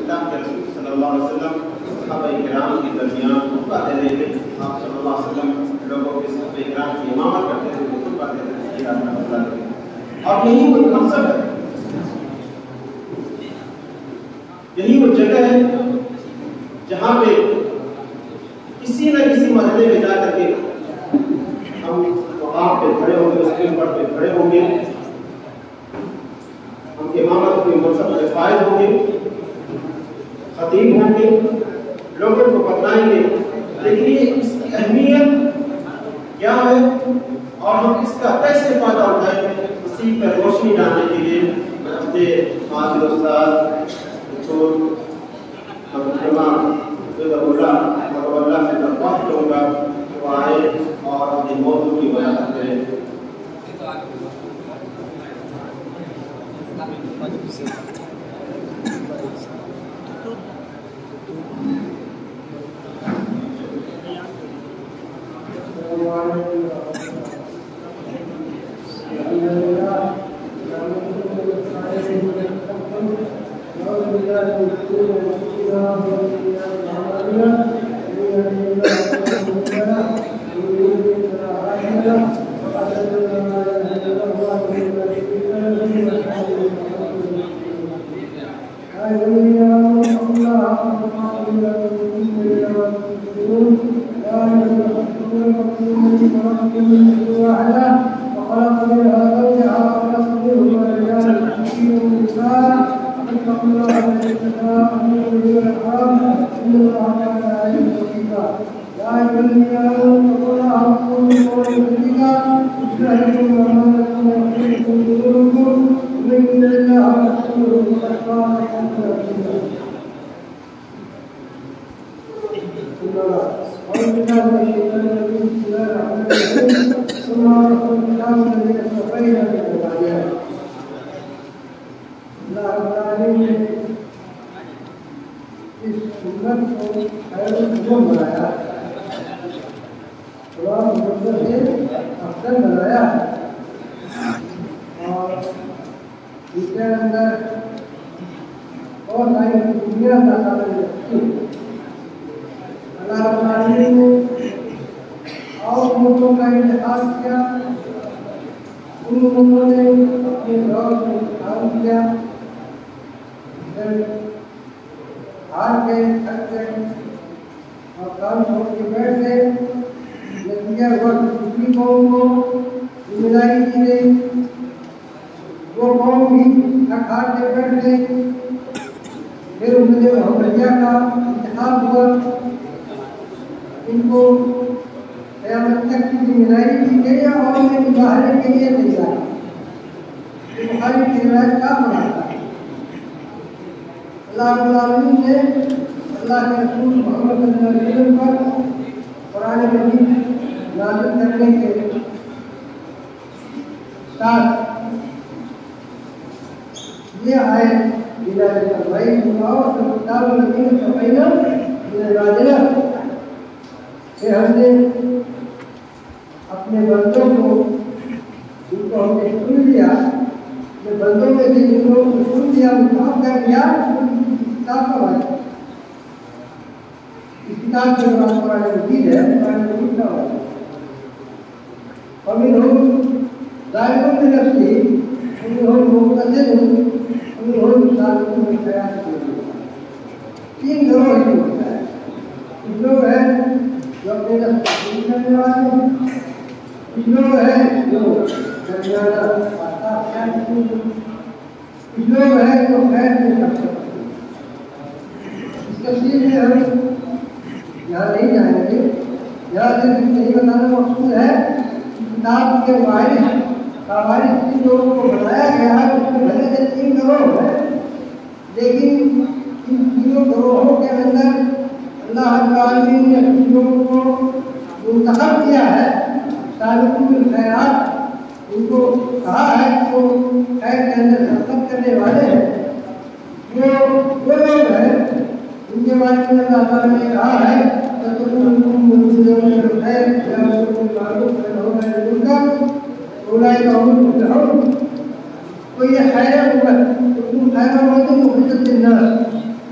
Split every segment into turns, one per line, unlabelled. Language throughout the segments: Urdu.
اللہ کے رسول صلی اللہ علیہ وسلم صحابہ کرام کے درمیان خطبہ دے رہے تھے. آپ صلی اللہ علیہ وسلم لوگوں کے صحابہ کرام کی امامت کرتے تھے, خطبہ دیتے تھے. اور یہی وہ مقصد ہے, یہی وہ جگہ ہے جہاں پہ کسی نہ کسی مرحلے میں جا کر کے ہم مقام پہ کھڑے ہوں گے, اس کے اوپر پہ کھڑے ہوں گے, ہم امامت کے منصب میں فائز ہوں گے, خطیب ہوں گے, لوگوں کو بتلائیں گے. لیکن اس کی اہمیت کیا ہے اور ہم اس کا کیسے فائدہ اٹھائیں, اسی پر روشنی ڈالنے کے لیے میں اپنے معاذ استاد اللہ سے درخواست کروں گا کہ وہ آئے اور اپنے موضوع کی وضاحت کریں.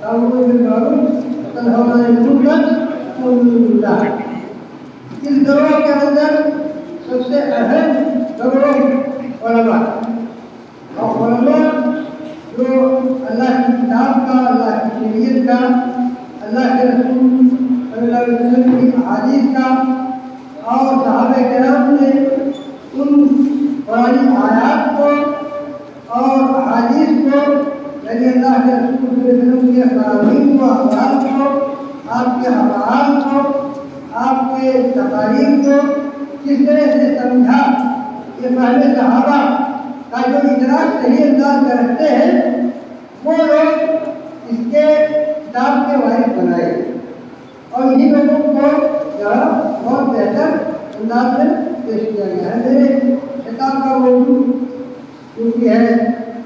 اس گروہ کے اندر سب سے اہم گروہ علماء، اور علماء جو اللہ کی کتاب کا، اللہ کی شریعت کا، اللہ کے رسول صلی اللہ علیہ وسلم کی احادیث کا اور صحابہ کرام نے ان قرآنی آیات کو اور احادیث کو، یعنی اللہ کے رسول صلی اللہ علیہ وسلم کے فرامین کو، احکام کو، آپ کے افعال کو، آپ کے تقاریر کو کس طرح سے سمجھا، یہ فہم صحابہ کا جو ادراک صحیح انداز میں رکھتے ہیں وہ لوگ اس کے کتاب کے وارث بنائے، اور انہیں لوگوں کو بہت بہتر انداز میں پیش کیا گیا ہے۔ میرے خطاب کا موضوع کیونکہ ہے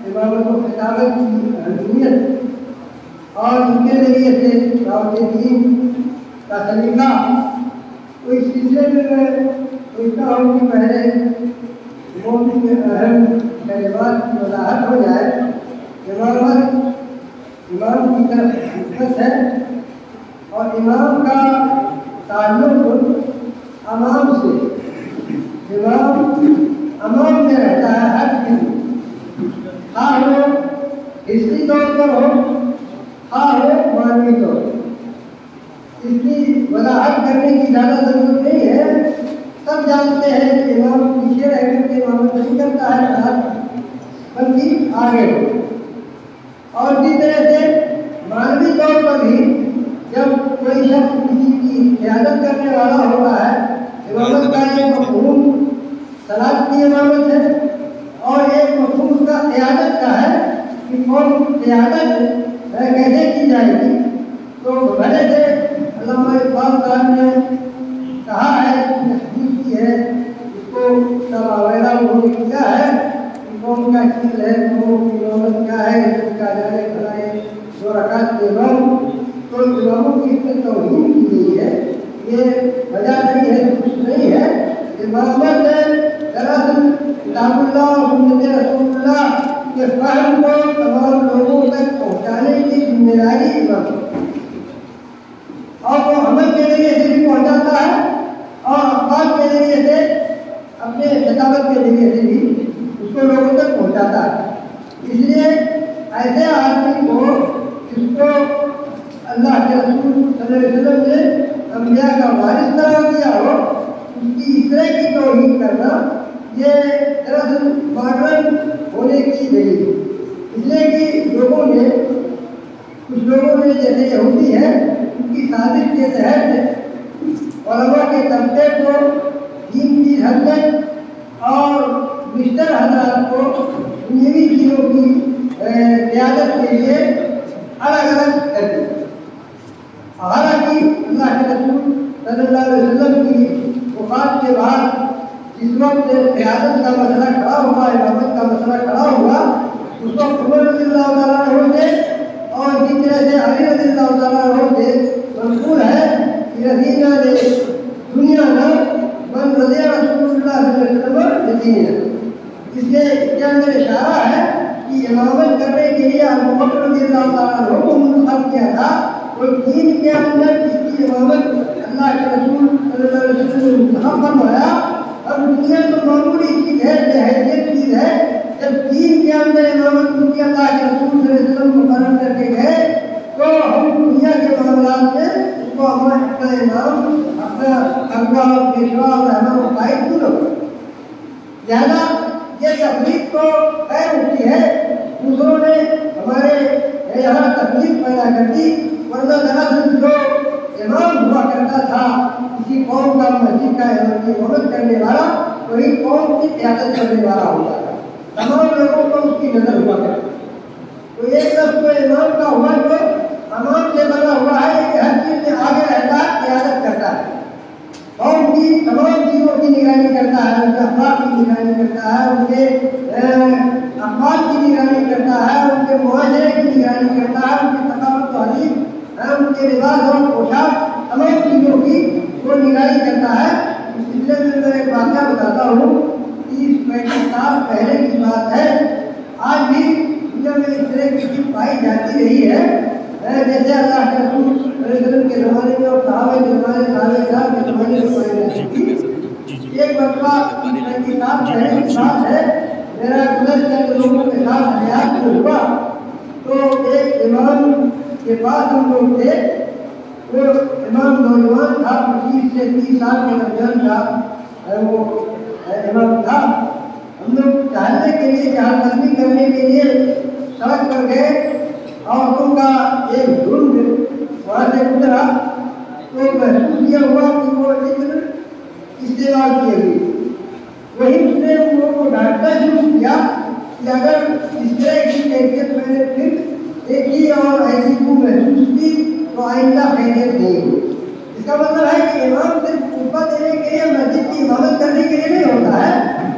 امامت و خطابت کی اہمیت اور ان کے ذریعے سے دعوت دین کا طریقہ، تو اس سلسلے میں سوچتا ہوں کہ پہلے موضوع کے اہم کلمات کی وضاحت ہو جائے۔ امامت امام کی طرف نسبت ہے، اور امام کا تعلق امام سے، امام امام میں رہتا ہے ہر چیز، خواہ ہو حصی طور پر ہو، خواہ ہو معنوی طور پر۔ اس کی وضاحت کرنے کی زیادہ ضرورت نہیں ہے، سب جانتے ہیں کہ امام پیچھے رہ کر کے امامت نہیں کرتا ہے، بلکہ آگے ہو۔ اور اسی طرح سے معنوی طور پر بھی جب کوئی شخص کسی کی قیادت کرنے والا ہوتا ہے، امامت کا ایک مفہوم صلاۃ کی امامت ہے، اور ایک مفہوم اس کا قیادت کا ہے کہ قوم کی قیادت کیسے کی جائے گی۔ تو بھلے سے علامہ اقبال صاحب نے کہا ہے، تحقیق کی ہے، اس کو سماویرہ انہوں نے کیا ہے کہ قوم کا چیز ہے، قوم کی امامت کیا ہے، اس کا جانے کھلائے دو رکعت کے امام، تو اماموں کی اس میں توہین کی گئی ہے۔ یہ وجہ نہیں ہے، کچھ نہیں ہے۔ امامت دراصل کتاب اللہ اور سنت رسول اللہ کے فہم کو تمام لوگوں تک پہنچانے کی ذمہ داری امام، اور وہ عمل کے ذریعے سے بھی پہنچاتا ہے اور افعال کے ذریعے سے، اپنے خطابت کے ذریعے سے بھی اس کو لوگوں تک پہنچاتا ہے۔ اس لیے ایسے آدمی کو جس کو اللہ کے رسول صلی اللہ علیہ وسلم نے انبیاء کا وارث قرار دیا ہو، اس کی اس طرح کی توہین کرنا یہ دراصل ماڈرن ہونے کی دلیل ہے۔ اس لیے کہ کچھ لوگوں نے جیسے یہودی ہے، ان کی سازش کے تحت علماء کے طبقے کو دین کی حرکت اور مشتر حضرات کو دنیوی چیزوں کی قیادت کے لیے الگ الگ کر دیا۔ حالانکہ اللہ کے رسول صلی اللہ علیہ وسلم کی وفات کے بعد جس وقت قیادت کا مسئلہ کھڑا ہوا، امامت کا مسئلہ کھڑا ہوا، اس وقت عمر رضی اللہ تعالیٰ عنہ سے اور اسی طرح سے علی رضی اللہ تعالیٰ عنہ سے منقول ہے کہ رضینا نے دنیا نہ من رضی رسول اللہ صلی اللہ علیہ وسلم رضینا۔ اس لیے اس کے اندر اشارہ ہے کہ امامت کرنے کے لیے ابو بکر رضی اللہ تعالیٰ عنہ کو منتخب کیا تھا، اور دین کے اندر اس کی امامت اللہ کے رسول صلی اللہ علیہ وسلم نے منتخب فرمایا۔ اب دنیا تو معمولی چیز ہے، حیثیت چیز ہے، جب دین کے اندر امامت کی اللہ کے رسول صلی اللہ علیہ وسلم مقرر کر کے گئے تو ہم دنیا کے معاملات میں اس کو اپنا امام، اپنا اگوا اور پیشوا اور رہنما و قائد کیوں نہ ہو۔ لہٰذا یہ تفریق تو خیر ہوتی ہے، دوسروں نے ہمارے یہاں تفریق پیدا کر دی، ورنہ دراصل جو امام ہوا کرتا تھا کسی قوم کا، مسجد کا امامت کرنے والا، وہی قوم کی قیادت کرنے والا ہوتا تھا، تمام لوگوں کو اس کی نظر ہوا کرتا۔ تو ایک لفظ تو امام کا ہوا جو امام سے بنا ہوا ہے کہ ہر چیز میں آگے رہتا ہے، قیادت کرتا ہے، قوم کی تمام چیزوں کی نگرانی کرتا ہے، ان کے اخلاق کی نگرانی کرتا ہے، ان کے افعال کی نگرانی کرتا ہے، ان کے معاشرے کی نگرانی کرتا ہے، ان کی ثقافت و تہذیب، ان کے لباس اور پوشاک، تمام چیزوں کی وہ نگرانی کرتا ہے۔ اس سلسلے میں ایک واقعہ بتاتا ہوں، 30-35 سال پہلے کی بات ہے، آج بھی دنیا میں اس طرح کی چیز پائی جاتی رہی ہے جیسے اللہ کے رسول صلی اللہ علیہ وسلم کے زمانے میں اور صحابہ کے زمانے کے زمانے میں پڑھے جاتے ہیں۔ ایک مرتبہ کی ساتھ پہلے کی بات ہے، میرا گزشتہ کے لوگوں کے ساتھ حیات میں ہوا تو ایک امام کے پاس ہم لوگ تھے، وہ امام نوجوان تھا، 25 سے 30 سال کے درمیان کا وہ امام تھا۔ ہم لوگ ٹہلنے کے لیے، جہاں قدمی کرنے کے لیے سڑک پر گئے اور ان کا ایک جھنڈ وہاں سے گزرا تو محسوس یہ ہوا کہ وہ عطر استعمال کیے ہوئے، وہی اس نے ان لوگوں کو ڈانٹنا شروع کیا کہ اگر اس طرح کی کیفیت میں نے پھر ایک ہی اور ایسی کو محسوس کی تو آئندہ خیریت نہیں ہو۔ اس کا مطلب ہے کہ امام صرف خطبہ دینے کے لیے، مسجد کی عبادت کرنے کے لیے نہیں ہوتا ہے،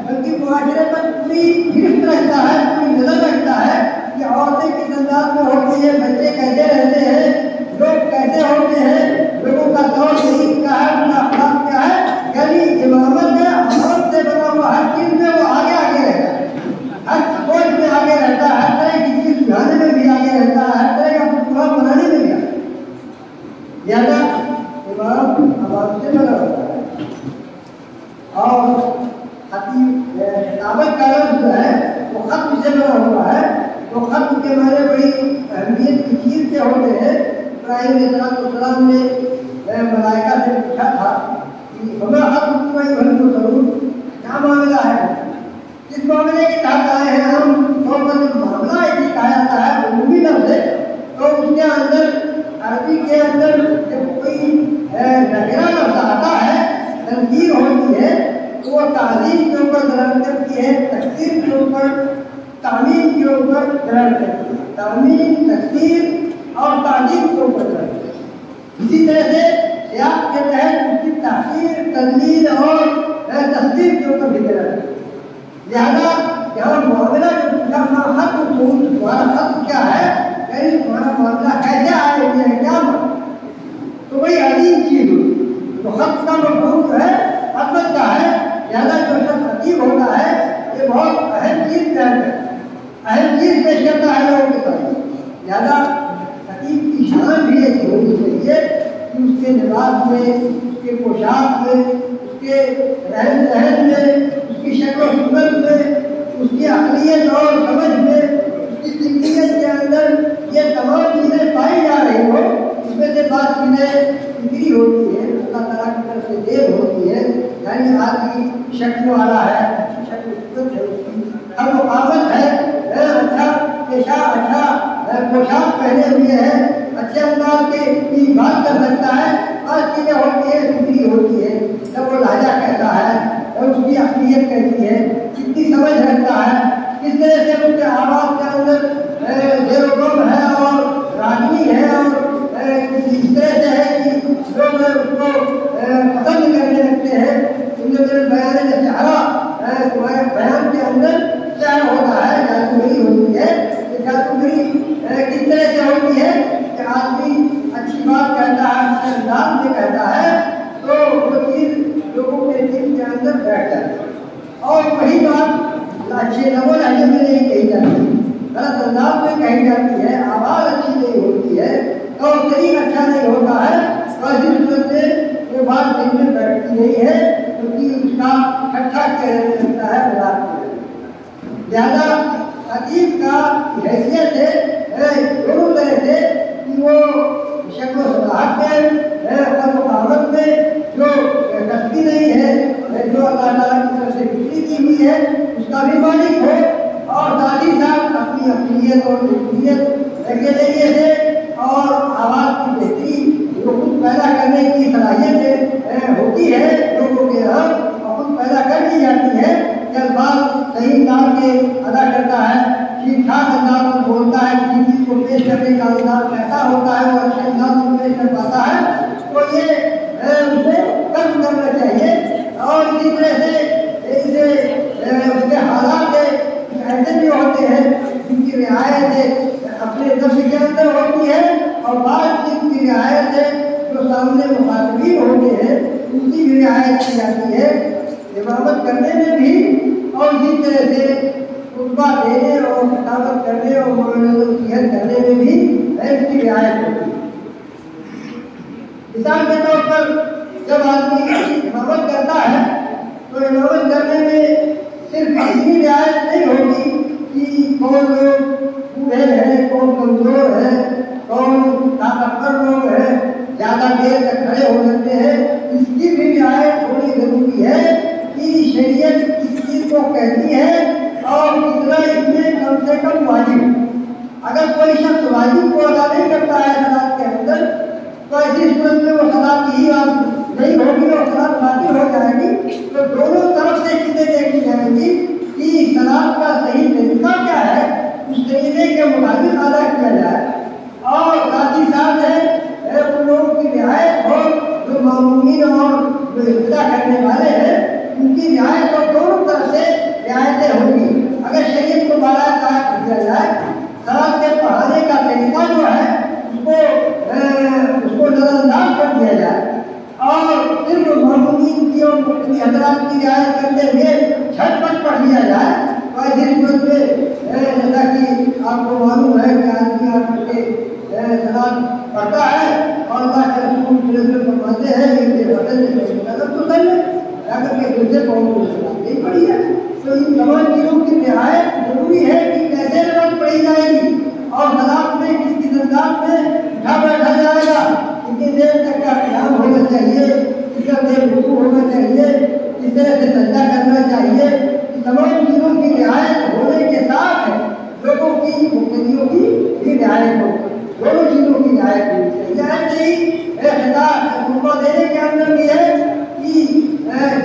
بلکہ معاشرے پر پوری گرفت رکھتا ہے، پوری نظر رکھتا ہے کہ عورتیں کس انداز میں ہوتی ہیں، بچے کیسے رہتے ہیں، لوگ کیسے ہوتے ہیں، لوگوں کا طور طریقہ کیا ہے، ان کا اخلاق کیا ہے۔ یعنی امامت ہے عورت سے بنا ہوا ہر چیز میں وہ آگے آگے رہتا ہے، ہر سوچ میں آگے رہتا ہے، ہر طرح کی چیز سکھانے میں بھی آگے رہتا ہے، ہر طرح کا پروگرام بنانے میں بھی آگے۔ لہٰذا امام عوام سے بنا ہوتا ہے اور کتابت کا لفظ جو ہے وہ ختم سے بنا ہوا ہے۔ تو ختم کے معنی بڑی اہمیت کی چیز کے ہوتے ہیں۔ ابراہیم علیہ السلام نے ملائکہ سے پوچھا تھا کہ ہمیں ختم کوئی بھلو ضرور کیا معاملہ ہے، کس معاملے کے تحت آئے ہیں ہم؟ تو معاملہ ایسی کہا جاتا ہے، عمومی لفظ ہے، تو اس کے اندر عربی کے اندر جب کوئی نکرہ لفظ آتا ہے، تنکیر ہوتی ہے، تو وہ تعظیم کے اوپر دلالت کرتی ہے، تکثیر کے اوپر، تعمیم کے اوپر دلالت کرتی ہے، تعمیم، تکثیر اور تعظیم کے اوپر دلالت کرتی ہے۔ اسی طرح سے سیاق کے تحت اس کی تحقیر، تدلیل اور تصدیق کے اوپر بھی دلالت کرتی ہے۔ لہٰذا یہاں معاملہ جو پوچھا تمہارا خط کیا ہے، یعنی تمہارا معاملہ کیسے آئے ہوئے ہیں، کیا معاملہ، تو وہی عظیم چیز ہوئی۔ تو خط کا مفہوم جو ہے خدمت کا ہے، لہٰذا جو شخص خطیب ہوتا ہے یہ بہت اہم چیز بیان کرتا ہے، اہم چیز پیش کرتا ہے لوگوں کے پاس۔ لہٰذا خطیب کی شان بھی ایسی ہونی چاہیے کہ اس کے لباس میں، اس کے پوشاک میں، اس کے رہن سہن میں، اس کی شکل و صورت میں، اس کی عقلیت اور سمجھ میں، اس کی ذکریت کے اندر یہ تمام چیزیں پائی جا رہی ہو۔ اس میں سے بعض چیزیں فکری ہوتی ہے، اللہ تعالیٰ کی طرف سے دیر ہوتی ہے، یعنی آدمی شکل والا ہے، شکل صورت ہے، اس کی ہر مقابل ہے، اچھا پیشہ، اچھا پوشاک پہنے ہوئے ہیں، اچھے انداز کی بات کر سکتا ہے، بعض چیزیں ہوتی ہے فکری ہوتی ہے، جب وہ لہجہ کہتا ہے اور اس کی عقلیت کیسی ہے، کتنی سمجھ رکھتا ہے، کس طرح سے اس کے آواز کے اندر زیر و گم ہے اور راگنی ہے اور اس طرح سے ہے کہ لوگ اس کو پسند کرنے لگتے ہیں۔ بیان چہرہ بیان کے اندر شعر ہوتا ہے، جادوگری ہوتی ہے، یہ جادوگری کس طرح سے ہوتی ہے کہ آدمی اچھی بات کہتا ہے، اچھے انداز میں کہتا ہے تو وہ چیز لوگوں کے دل کے اندر بیٹھ جاتی ہے، اور وہی بات اچھے لب و لہجے میں نہیں کہی جاتی، غلط انداز میں کہی جاتی ہے، آواز اچھی نہیں ہوتی ہے، اور طریق اچھا نہیں ہوتا ہے، اور جس صورت میں وہ بات دل میں بیٹھتی نہیں ہے کیونکہ اس کا اکٹھا کیا جاتا ہے مذاق میں۔ لہٰذا خطیب کا حیثیت ہے دونوں طرح سے کہ وہ شکل و صلاحت میں اور مقامت میں جو کسبی نہیں ہے، جو اللہ تعالیٰ کی طرف سے بکری کی ہوئی ہے اس کا بھی مالک ہو، اور ساتھ ہی ساتھ اپنی اقلیت اور جسمیت کے ذریعے سے اور آواز کی بہتری جو خود پیدا کرنے کی صلاحیت ہوتی ہے لوگوں کے یہاں اور خود پیدا کر دی جاتی ہے کہ الفاظ صحیح انداز کے ادا کرتا ہے، ٹھیک ٹھاک انداز میں بولتا ہے، کسی چیز کو پیش کرنے کا انداز کیسا ہوتا ہے وہ اچھے انداز میں پیش کر پاتا ہے، تو یہ اسے کم کرنا چاہیے۔ اور اسی طرح سے اسے اس کے حالات ایسے بھی ہوتے ہیں جن کی رعایت اپنے نفس کے اندر ہوتی ہے، اور بعض چیز کی رعایت ہے جو سامنے مخاطبین ہوتے ہیں ان کی بھی رعایت کی جاتی ہے امامت کرنے میں بھی، اور اسی طرح سے خطبہ دینے اور خطابت کرنے اور مولانا نصیحت کرنے میں بھی اس کی رعایت ہوتی ہے۔ مثال کے طور پر جب آدمی امامت کرتا ہے تو امامت کرنے میں صرف اتنی رعایت نہیں ہوگی کہ کون لوگ بوڑھے ہیں، کون کمزور ہے، کون طاقتور لوگ ہیں، زیادہ دیر تک کھڑے ہو سکتے ہیں، اس کی بھی رعایت ہونی ضروری ہے کہ شریعت کس چیز کو کہتی ہے اور کتنا اس میں کم سے کم واجب۔ اگر کوئی شخص واجب کو ادا نہیں کرتا ہے صلاۃ کے اندر تو ایسی صورت میں وہ صلاۃ کی بات نہیں ہوگی اور صلاۃ باطل ہو جائے گی۔ تو دونوں طرف سے چیزیں دیکھی جائیں گی کہ صلاۃ کا صحیح طریقہ کیا ہے، اس طریقے کے مطابق ادا کیا جائے اور ساتھ ہی ساتھ ہے ان لوگوں کی رعایت ہو جو معمولین اور جو ابتدا کرنے والے ہیں ان کی رعایت اور دونوں طرف سے رعایتیں ہوں گی۔ اگر شریعت کو بالا طاعت کر دیا جائے، صلاۃ کے پڑھانے کا طریقہ جو ہے اس کو نظر انداز کر دیا جائے اور صرف معمولین کی اور مقتدی حضرات کی رعایت کرتے ہوئے جھٹ پٹ پڑھ لیا جائے تو ایسی صورت میں جیسا کہ آپ کو معلوم ہے کہ آدمی آپ کے صلاۃ پڑھتا ہے اور اللہ کے رسول فرماتے ہیں کہ اگر کہ دوسرے قوموں کو صلاۃ نہیں پڑھی ہے تو ان تمام چیزوں کی رعایت ضروری ہے کہ کیسے نماز پڑھی جائے گی اور صلاۃ میں کس کس انداز میں اٹھا بیٹھا جائے گا، کتنی دیر تک کا قیام ہونا چاہیے، کتنا دیر رکوع ہونا چاہیے، کس طرح سے سجدہ کرنا چاہیے، ان تمام چیزوں کی رعایت ہونے کے ساتھ لوگوں کی مقتدیوں کی بھی رعایت ہو، دونوں چیزوں کی رعایت ہونی چاہیے۔ ایسے ہی خطبہ دینے کے اندر بھی ہے کہ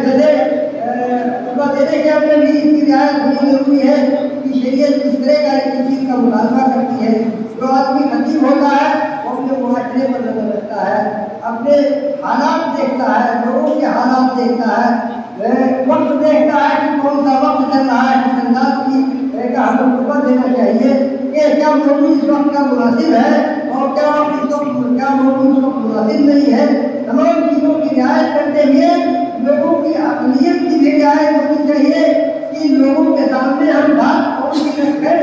جیسے خطبہ دینے کے اندر بھی اس کی رعایت ہونی ضروری ہے کہ شریعت کس طرح کا ایک چیز کا مطالبہ کرتی ہے۔ جو آدمی خطیب ہوتا ہے وہ اپنے معاشرے پر نظر رکھتا ہے، اپنے حالات دیکھتا ہے، لوگوں کے حالات دیکھتا ہے، وقت دیکھتا ہے کہ کون سا وقت چل رہا ہے، کس انداز کی ہمیں خطبہ دینا چاہیے کہ کیا موضوع اس وقت کا مناسب ہے اور کیا موضوع اس وقت مناسب نہیں ہے۔ تمام چیزوں کی رعایت کرتے ہوئے لوگوں کی عقلیت کی بھی رعایت ہونی چاہیے کہ لوگوں کے سامنے ہم بات کون سی رکھیں۔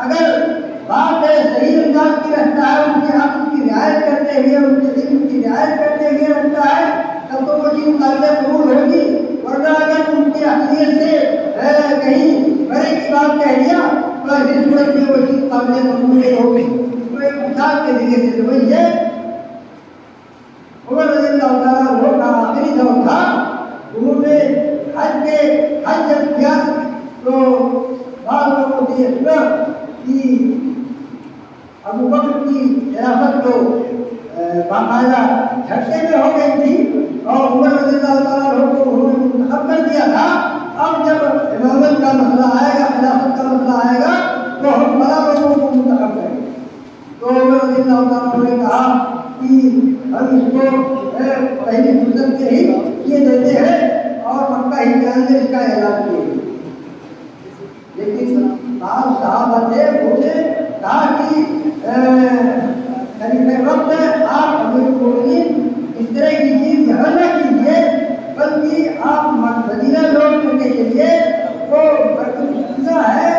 اگر بات صحیح انداز کی رکھتا ہے، ان کے حق کی رعایت کرتے ہوئے، ان کے دین کی رعایت کرتے ہوئے رکھتا ہے تب تو وہ چیز قابل قبول ہوگی، ورنہ اگر ان کی عقلیت سے کہیں بڑے کی بات کہہ دیا تو ایسی صورت میں وہ چیز قابل قبول نہیں ہوگی۔ اس کو ایک مثال کے ذریعے سے سمجھیے، عمر رضی اللہ تعالیٰ عنہ کا آخری دور تھا، انہوں نے حج جب کیا تو بعض لوگوں سے یہ سنا کہ ابو بکر کی خلافت تو باقاعدہ جھٹکے میں ہو گئی تھی اور عمر رضی اللہ تعالیٰ عنہ کو انہوں نے منتخب کر دیا تھا۔ اب جب امامت کا مسئلہ آئے گا، خلافت کا مسئلہ آئے گا تو ہم بڑا لوگوں کو منتخب کریں گے۔ تو عمر رضی اللہ تعالیٰ عنہ نے کہا کہ ہم اس کو پہلی فرصت سے ہی کیے دیتے ہیں اور مکہ ہی کے اندر اس کا اعلان کیے گئے۔ لیکن صحابہ تھے، انہوں نے کہا کہ خلیفہ وقت آپ امیر المومنین اس طرح کی چیز یہاں نہ کیجیے، بلکہ آپ مدینہ لوٹ کر کے چلیے، وہ بیت السنہ ہے،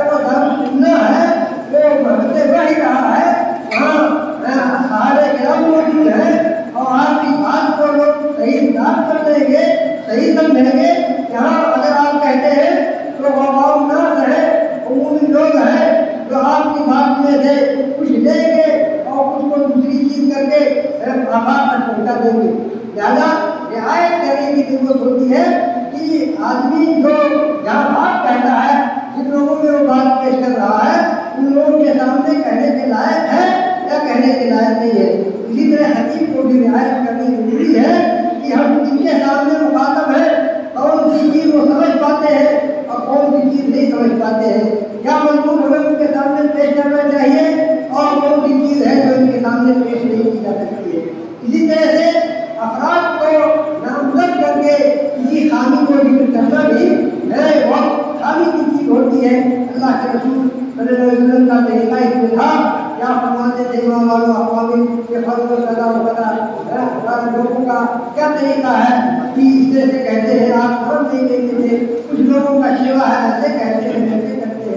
وہ دارالسنہ ہے، وہ محل وحی رہا ہے، وہاں صحابہ کرام موجود ہیں اور آپ کی بات کو لوگ صحیح انداز کر دیں گے، صحیح سمجھیں گے۔ یہاں اگر آپ کہتے ہیں تو عوام ناس ہے، عمومی لوگ ہیں جو آپ کی بات میں سے کچھ لیں گے اور کچھ کو دوسری چیز کر کے آباد تک پہنچا دیں گے۔ لہٰذا رعایت کرنے کی ضرورت ہوتی ہے کہ آدمی جو یہاں بات کہتا ہے، جن لوگوں میں وہ بات پیش کر رہا ہے، ان لوگوں کے سامنے کہنے کے لائق ہے یا کہنے کے لائق نہیں ہے۔ اسی طرح خطیب کو بھی رعایت کرنی ضروری ہے کہ ہم جن کے سامنے مخاطب ہیں کون سی چیز وہ سمجھ پاتے ہیں اور کون سی چیز نہیں سمجھ پاتے ہیں، کیا مضمون ہمیں ان کے سامنے پیش کرنا چاہیے اور کون سی چیز ہے جو ان کے سامنے پیش نہیں کی جا سکتی ہے۔ اسی طرح سے افراد کو نامزد کر کے کسی خامی کو ذکر کرنا بھی بہت خامی کی چیز ہوتی ہے۔ اللہ کے رسول صلی اللہ علیہ وسلم کا طریقہ اس میں تھا، کیا فرماتے تھے امام والوں اقوام کے فرض و صدا و قدر لوگوں کا کیا طریقہ ہے کہ اس طرح سے کہتے ہیں، آپ کام نہیں دیتے تھے، کچھ لوگوں کا شیوا ہے ایسے کہتے ہیں ایسے کرتے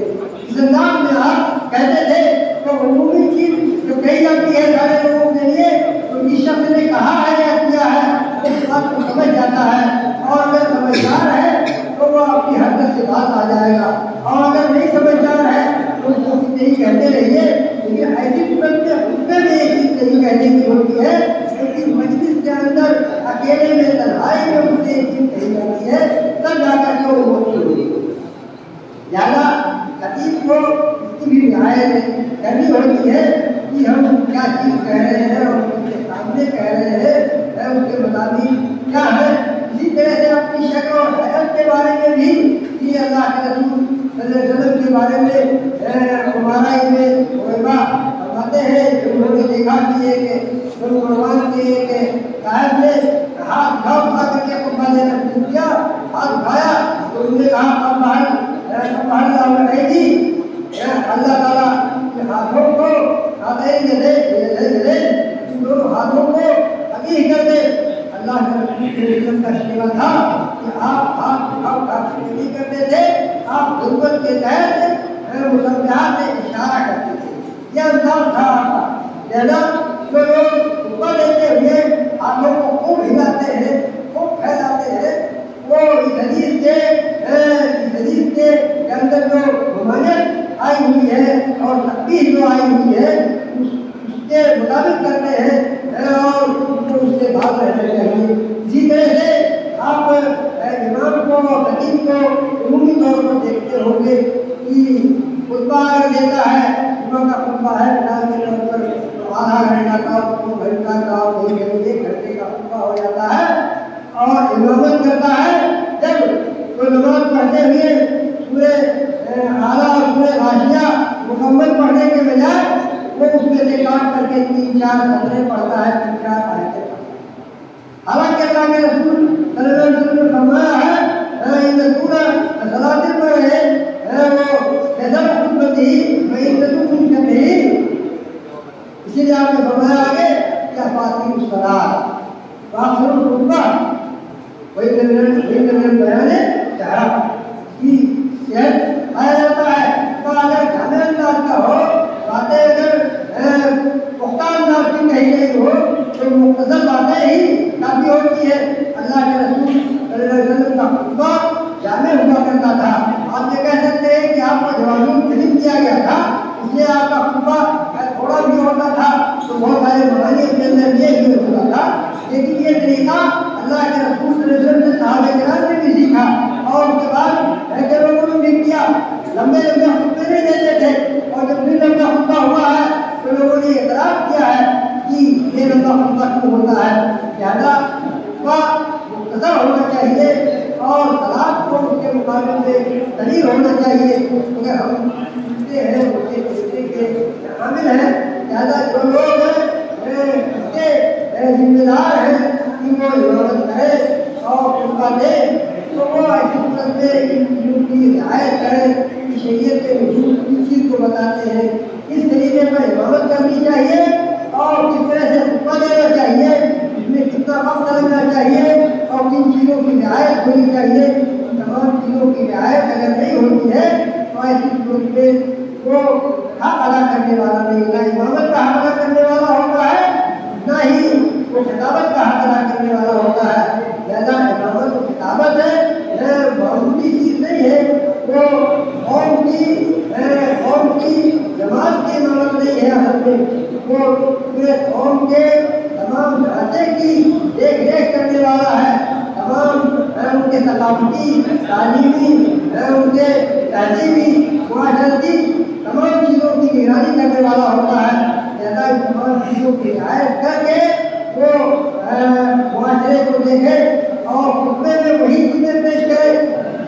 اس انداز میں آپ کہتے تھے تو عمومی چیز جو کہی جاتی ہے سارے لوگوں کے لیے تو جس شخص نے کہا ہے یا کیا ہے اس بات کو سمجھ جاتا ہے، اور اگر سمجھدار ہے تو وہ آپ کی حرکت سے بات آ جائے گا، اور اگر نہیں سمجھدار ہے تو نہیں کہتے رہیے، لیکن ایسی صورت میں خطبے میں ایک چیز نہیں کہنے کی ہوتی ہے، لیکن مجلس کے اندر اکیلے میں تنہائی میں مجھے ایک چیز کہی جاتی ہے تب جا کر کے وہ ہوتی ہوگی۔ لہٰذا خطیب کو اس کی بھی رعایت کرنی ہوتی ہے کہ ہم کیا چیز کہہ رہے ہیں اور اس کے سامنے کہہ رہے ہیں اس کے مطابق کیا ہے۔ اسی طرح سے اپنی شکل اور حیرت کے بارے میں بھی یہ اللہ کے رسول صلی اللہ علیہ وسلم کے بارے میں ہمارا فرماتے ہیں کہ انہوں نے دیکھا کہ قربان کے صاحب نے ہاتھ اٹھا کر کے خطبہ دینا شروع کیا، ہاتھ اٹھایا تو انہوں نے کہا اللہ تعالیٰ کے ہاتھوں کو دونوں ہاتھوں کو ابھی کر دے۔ اللہ کے کا شیوا تھا کہ آپ ہاتھ نہیں کرتے تھے، آپ ضرورت کے تحت مسلمات سے اشارہ کرتے تھے، یہ انداز تھا آپ کا۔ لہذا جو لوگ خطبہ دیتے ہوئے ہاتھوں کو خوب ہلاتے ہیں، خوب پھیلاتے ہیں، وہ اس حدیث کے اندر جو ممانعت آئی ہوئی ہے اور تقبیح جو آئی ہوئی ہے اس کے مطابق کرتے ہیں اور اس سے بات رہنا چاہیے۔ اسی طرح سے آپ امام کو خطیب کو عمومی طور پر دیکھتے ہوں گے کہ خطبہ اگر دیتا ہے، امام کا خطبہ ہے مثال کے طور پر آدھا گھنٹہ کا، 2 گھنٹہ کا، 1 گھنٹے کا خطبہ ہو جاتا ہے اور امامت کرتا ہے۔ جب کوئی نماز پڑھتے ہوئے سورہ اعلیٰ اور سورہ غاشیہ مکمل پڑھنے کے بجائے وہ اس میں سے کاٹ کر کے 3-4 سطریں پڑھتا ہے، 3-4 آیتیں پڑھتا ہے۔ حالانکہ اللہ کے رسول صلی اللہ علیہ وسلم نے فرمایا ہے ان سورہ صلاۃ پر ہے وہ کیسا خطبت ہی میں تم کرتے ہی، اسی لیے آپ نے فرمایا آگے کیا فاطمی الصلاۃ واخر الخطبہ وہی بیان چہرہ کی صحت آیا جاتا ہے۔ تو اگر جامع انداز کا ہو، باتیں اگر پختہ انداز کی کہی گئی ہو تو مختصر باتیں ہی کافی ہوتی ہے۔ اللہ کے رسول صلی اللہ علیہ وسلم کا خطبہ جامع ہوا کرتا تھا۔ آپ یہ کہہ سکتے ہیں کہ آپ کو جواب تلیم کیا گیا تھا، اس لیے آپ کا خطبہ تھوڑا بھی ہوتا تھا تو بہت سارے معانی کے اندر یہ بھی ہوتا تھا، لیکن یہ طریقہ اللہ کے رسول صلی اللہ علیہ وسلم نے صحابہ کرام نے بھی سیکھا اور اس کے بعد ایسے لوگوں نے بھی کیا، لمبے خطبے نہیں دیتے تھے، اور جب بھی لمبا خطبہ ہوا ہے تو لوگوں نے اعتراف کیا ہے کہ یہ لمبا خطبہ کیوں ہوتا ہے۔ لہٰذا خطبہ مختصر ہونا چاہیے اور صلاۃ کو اس کے مقابلے میں طویل ہونا چاہیے۔ اگر ہم سنتے ہیں کے حامل ہیں، لہٰذا جو لوگ اس کے ذمہ دار ہیں کہ وہ عبادت کرے اور خطبہ دے تو وہ ایسی صورت میں ان چیزوں کی رعایت کرے کہ شریعت کے اصول اس چیز کو بتاتے ہیں، کس طریقے پر عبادت کرنی چاہیے اور کس طرح سے خطبہ دینا چاہیے، اس میں کتنا وقت لگنا چاہیے اور کن چیزوں کی رعایت ہونی چاہیے۔ تمام چیزوں کی رعایت اگر نہیں ہوتی ہے تو ایسی صورت میں وہ حق ادا کرنے والا نہیں، نہ امامت کا حق ادا کرنے والا ہوتا ہے، نہ ہی وہ خطابت کا حق ادا کرنے والا ہوتا ہے۔ لہٰذا امامت و خطابت ہے معمولی چیز نہیں ہے، وہ قوم کی جماعت کی امامت نہیں ہے، اصل میں وہ پورے قوم کے تمام ڈھانچے کی دیکھ ریکھ کرنے والا ہے، تمام ان کے ثقافتی، تعلیمی، ان کے تہذیبی، معاشرتی تمام چیزوں کی نگرانی کرنے والا ہوتا ہے۔ لہٰذا ان تمام چیزوں کی رعایت کر کے وہ معاشرے کو دیکھے اور خطبے میں وہی چیزیں پیش کرے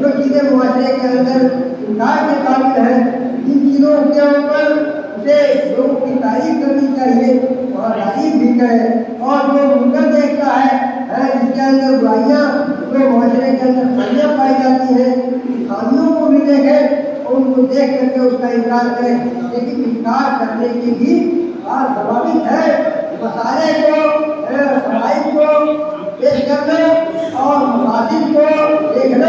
جو چیزیں معاشرے کے اندر انکار کے قابل ہیں۔ جن چیزوں کے اوپر اسے لوگوں کی تعریف کرنی چاہیے اور تعریف بھی کرے، اور جو منکر دیکھتا ہے جس کے اندر برائیاں، جو معاشرے کے اندر خامیاں پائی جاتی ہیں، خامیوں کو بھی دیکھے اور ان کو دیکھ کر کے اس کا انکار کرے، لیکن انکار کرنے کی بھی بات ضوابط ہے۔ مسائل کو، فرائض کو پیش کرنا اور مقاصد کو دیکھنا،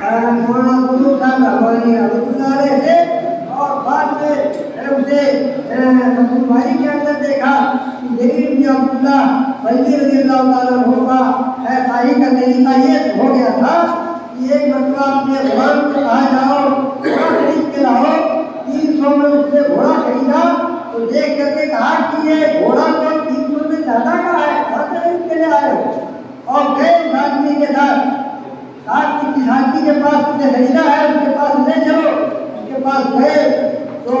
مولانا گرو صاحب ہماری علیہ تھے اور بعد میں اسے فتوحی کے اندر دیکھا کہ جریر بن عبداللہ بلخی رضی اللہ تعالیٰ عنہ کا شاہی کا طریقہ یہ ہو گیا تھا کہ ایک مرتبہ اپنے غلام کو کہا جاؤ گھوڑا خرید کے لاؤ 300 میں اس نے گھوڑا خریدا تو دیکھ کر کے کہا کہ یہ گھوڑا تو 300 میں زیادہ کا ہے کہاں سے خرید کے لے آئے ہو اور گئے اس آدمی کے ساتھ آپ کی آدمی کے پاس اسے خریدا ہے اس کے پاس لے چلو اس کے پاس گئے تو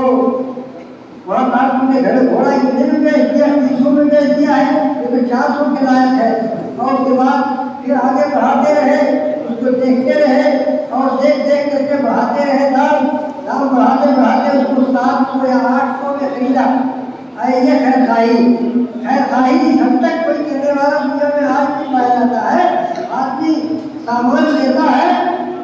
وہاں آدمی نے گھر گھوڑا اتنے میں بیچ دیا 300 میں بیچ دیا ہے یہ تو 400 کے لائق ہے اور اس کے بعد پھر آگے بڑھاتے رہے اس کو دیکھتے رہے اور دیکھ کر کے بڑھاتے رہے دام بڑھاتے اس کو 700 یا 800 میں خریدا یہ خیر خواہی ہم تک کوئی کہنے والا دنیا میں آج بھی پایا جاتا ہے آدمی سامان لیتا ہے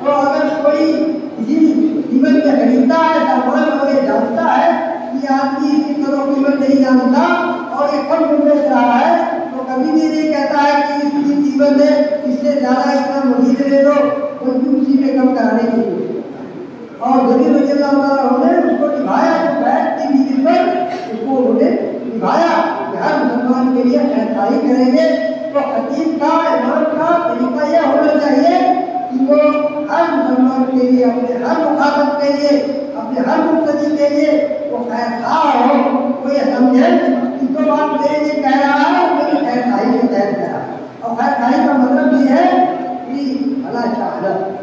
تو اگر کوئی کسی قیمت میں خریدتا ہے سامان اور یہ جانتا ہے کہ آدمی اس کی طرح قیمت نہیں جانتا اور یہ کم میں بیچ رہا ہے تو کبھی بھی نہیں کہتا ہے کہ اس کی قیمت ہے اس سے زیادہ اتنا مزید لے دو بلکہ اسی میں کم کرانے کے لیے اور جریر رضی اللہ تعالیٰ نے اس کو نبھایا جو بیٹھ کی بیوی پر اس کو انہوں نے نبھایا کہ ہر مسلمان کے لیے خیرخواہی کریں گے تو خطیب کا امام کا طریقہ یہ ہونا چاہیے کہ وہ ہر مسلمان کے لیے اپنے ہر مخاطب کے لیے اپنے ہر مقتدی کے لیے وہ خیرخواہ ہو وہ یہ سمجھے کہ جو بات میرے لیے کہہ رہا ہے وہ میری خیرخواہی کے تحت کہہ رہا ہے اور خیرخواہی کا مطلب یہ ہے کہ بھلا چاہتا ہے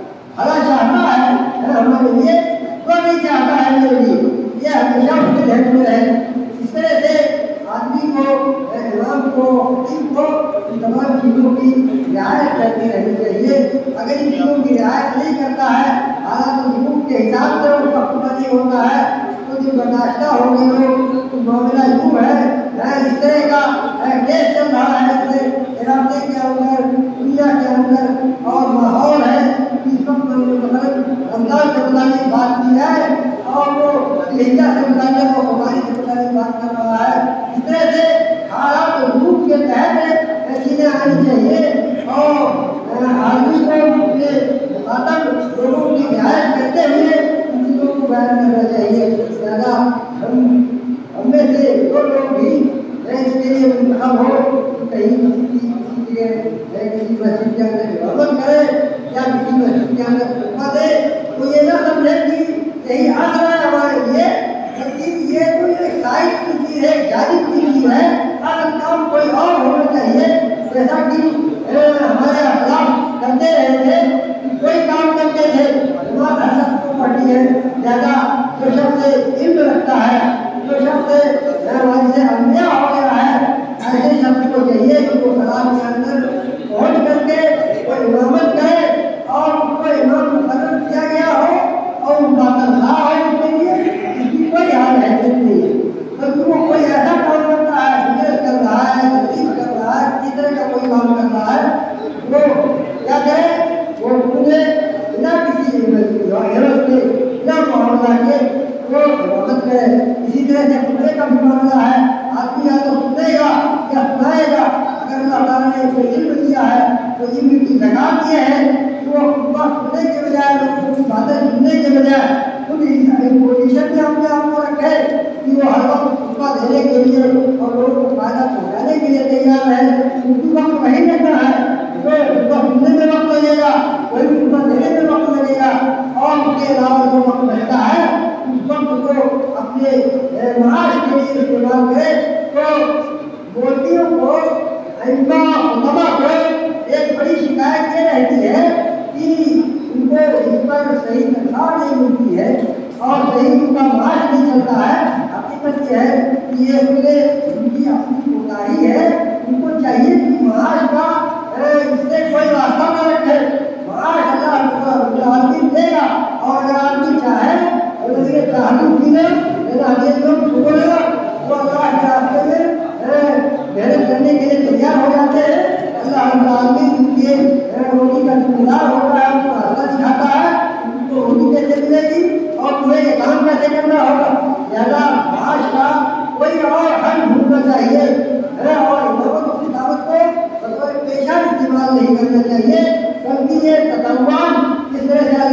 ہمارے لیے وہ نہیں چاہتا ہے میرے لیے یہ ہمیشہ اس کے ذہن میں رہے اس طرح سے آدمی کو امام کو خطیب کو ان تمام چیزوں کی رعایت کرتی رہنی چاہیے اگر ان چیزوں کی رعایت نہیں کرتا ہے حالات حقوق کے حساب سے اس کا پتہ نہیں ہوتا ہے تو جو برداشتہ ہو گئی ہو تو معاملہ یوں ہے اس طرح کا کیس چل رہا ہے اس سے علاقے کے اندر دنیا کے اندر اور ماحول ہے اس وقت رمضان سے متعلق بات کی جائے اور وہ لہجہ سے متعلق وہ ہماری سے متعلق بات کر رہا ہے اس طرح سے حالات حقوق کے تحت چیزیں آنی چاہیے اور آدمی کو اپنے مخاطب لوگوں کی رعایت کرتے ہوئے ان چیزوں کو بیان کرنا چاہیے لہٰذا ہم میں سے جو لوگ بھی اس کے لیے منتخب ہو کہیں کسی مسجد کے اندر عمل کرے یا کسی مسجد کے اندر فتوا دے تو یہ نہ سمجھے کہ یہی آسرا ہے ہمارے لیے بلکہ یہ کوئی ایک سائز کی چیز ہے جانب کی چیز ہے اگر کام کوئی اور ہونا چاہیے جیسا کہ ہمارے اخلاق کرتے رہے تھے کوئی کام کرتے تھے جماعت ہر شخص کو پڑھتی ہے زیادہ جو شخص علم رکھتا ہے جو شخص سے انبیاء ہو گیا ہے ایسے شخص کو چاہیے کہ وہ سلام کے اندر پہنچ کر کے وہ امامت کرے اور اس کو امام مقرر کیا گیا ہو اور ان کا تنخواہ ہو اس کے لیے اس کی کوئی حال حیثیت نہیں ہے بلکہ وہ کوئی ایسا کام کرتا ہے بزنس کر رہا ہے تقریب کر رہا ہے کسی طرح کا کوئی کام کر رہا ہے وہ کیا کرے وہ پورے بنا کسی حیرت کے بنا معاملہ کے وہ عبادت کرے اسی طرح سے خطبے کا بھی معاملہ ہے آدمی یا تو سنے گا یا سنائے گا اگر اللہ تعالیٰ نے کوئی علم دیا ہے تو علم کی زکات یہ ہے کہ وہ خطبہ سننے کے بجائے لوگوں کی باتیں سننے کے بجائے خود اس پوزیشن میں اپنے آپ کو رکھے کہ وہ ہر وقت خطبہ دینے کے لیے اور لوگوں کو فائدہ پہنچانے کے لیے تیار ہے اردو وقت وہی لینا ہے جو خطبہ سننے میں وقت لگے گا وہی خطبہ دینے میں وقت لگے گا اور اس کے علاوہ جو وقت بچتا ہے اس وقت کو اپنے معاش کے لیے استعمال کرے تو مولویوں کو علماء کو ایک بڑی شکایت یہ رہتی ہے کہ ان کو اس پر صحیح تنخواہ نہیں ملتی ہے اور صحیح ان کا معاش نہیں چلتا ہے حقیقت یہ ہے کہ یہ ان کی اپنی کوتاہی ہے ان کو چاہیے کہ معاش کا اس سے کوئی واسطہ نہ رکھے معاش اللہ عالمین دے گا اور اگر آدمی چاہے تعلق کی وہ اللہ کے راستے میں محنت کرنے کے لیے تیار ہو جاتے ہیں اللہ عالمین کے روٹی کا ذمہ ہوتا ہے ان کو راستہ دکھاتا ہے ان کو روٹی کیسے ملے گی اور تمہیں یہ کام کیسے کرنا ہوگا لہٰذا معاش کا کوئی اور حل ڈھونڈنا چاہیے اور امامت کی دعوت کو بطور پیشہ استعمال نہیں کرنا چاہیے بلکہ یہ تطوعاً اس طرح سے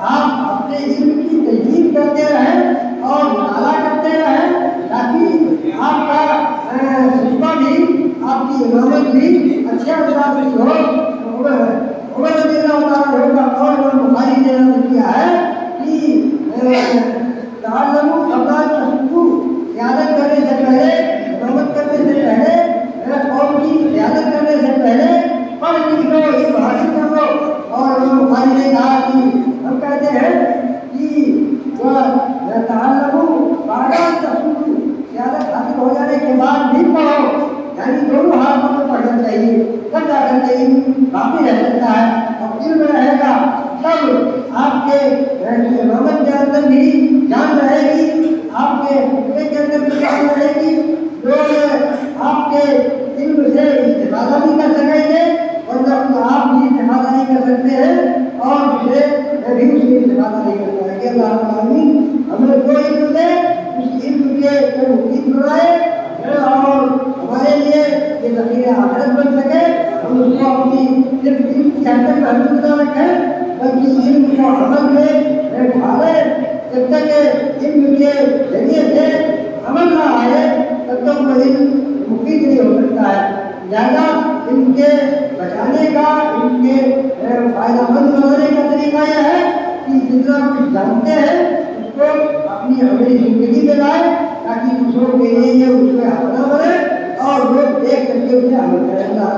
آپ اپنے علم کی تجدید کرتے رہیں اور مطالعہ کرتے رہیں تاکہ آپ کا خطبہ بھی آپ کی امامت بھی اچھے انداز کی ہو۔ عمر رضی اللہ تعالیٰ عنہ کا قول امام بخاری نے نقل کیا ہے کہ تعلموا قبل ان تصبوا، قیادت کرنے سے پہلے، امامت کرنے سے پہلے، قوم کی قیادت کرنے سے پہلے پڑھ لکھ لو، علم حاصل کر لو۔ اور امام بخاری نے کہا کہ ہم کہتے ہیں کہ تعلموا بعد ان تصبوا، قیادت حاصل ہو جانے کے بعد بھی پڑھو، یعنی دونوں حالتوں میں پڑھنا چاہیے، تب جا کر کے علم باقی رہ سکتا ہے۔ اور علم رہے گا تب آپ کے امامت کے اندر بھی جان رہے گی، آپ کے خطبے کے اندر بھی جان رہے گی، لوگ آپ کے علم سے استفادہ بھی کر سکیں گے، اور جب آپ بھی استفادہ نہیں کر سکتے ہیں اور دوسرے بھی اس سے استفادہ نہیں کر پائیں گے۔ اللہ العالمین ہمیں وہ علم دے، اس علم کے مفید بنائے اور ہمارے لیے یہ ذخیرہ آخرت بن سکے۔ ہم اس کو اپنی صرف علم کی حد تک محدود نہ رکھیں بلکہ علم کو عمل میں ڈھالیں۔ جب تک علم کے ذریعے سے عمل نہ آئے تب تک وہ علم مفید نہیں ہو سکتا ہے۔ لہٰذا علم کے بچانے کا، علم کے فائدہ مند بنانے کا طریقہ یہ ہے کہ جتنا کچھ جانتے ہیں اس کو اپنی عملی زندگی میں لائیں تاکہ دوسروں کے لیے یہ اس میں حق نہ بنے اور لوگ دیکھ کر کے اسے عمل کریں۔ اللہ